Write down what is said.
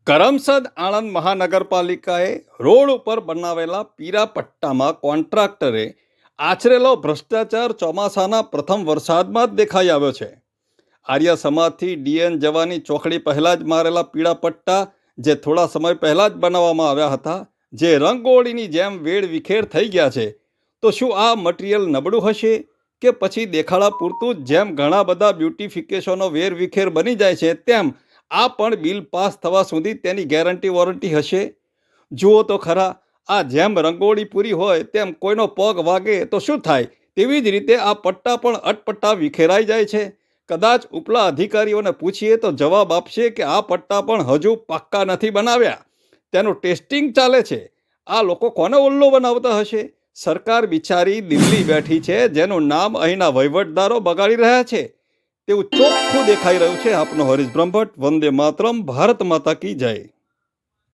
કરમસદ આણંદ મહાનગરપાલિકાએ રોડ ઉપર બનાવેલા પીરા પટ્ટામાં કોન્ટ્રાક્ટરે આચરેલો ભ્રષ્ટાચાર ચોમાસાના પ્રથમ વરસાદમાં જ દેખાઈ આવ્યો છે. આર્ય સમાજથી ડીએન જવાની ચોકડી પહેલાં જ મારેલા પીળા પટ્ટા જે થોડા સમય પહેલાં જ બનાવવામાં આવ્યા હતા, જે રંગોળીની જેમ વેડ વિખેર થઈ ગયા છે. તો શું આ મટીરિયલ નબળું હશે કે પછી દેખાડા પૂરતું જ જેમ ઘણા બધા બ્યુટિફિકેશનો વેર વિખેર બની જાય છે તેમ આ પણ બિલ પાસ થવા સુધી તેની ગેરંટી વોરંટી હશે? જુઓ તો ખરા, આ જેમ રંગોળી પૂરી હોય તેમ કોઈનો પગ વાગે તો શું થાય, તેવી જ રીતે આ પટ્ટા પણ અટપટ્ટા વિખેરાઈ જાય છે. કદાચ ઉપલા અધિકારીઓને પૂછીએ તો જવાબ આપશે કે આ પટ્ટા પણ હજુ પાક્કા નથી બનાવ્યા, તેનું ટેસ્ટિંગ ચાલે છે. આ લોકો કોને ઉલ્લુ બનાવતા હશે? સરકાર બિચારી દિલ્હી બેઠી છે, જેનું નામ અહીંના વહીવટદારો બગાડી રહ્યા છે તેવું ચોખ્ખું દેખાઈ રહ્યું છે. આપનો હરીશ બ્રહ્મભટ્ટ. વંદે માતરમ. ભારત માતા કી જય.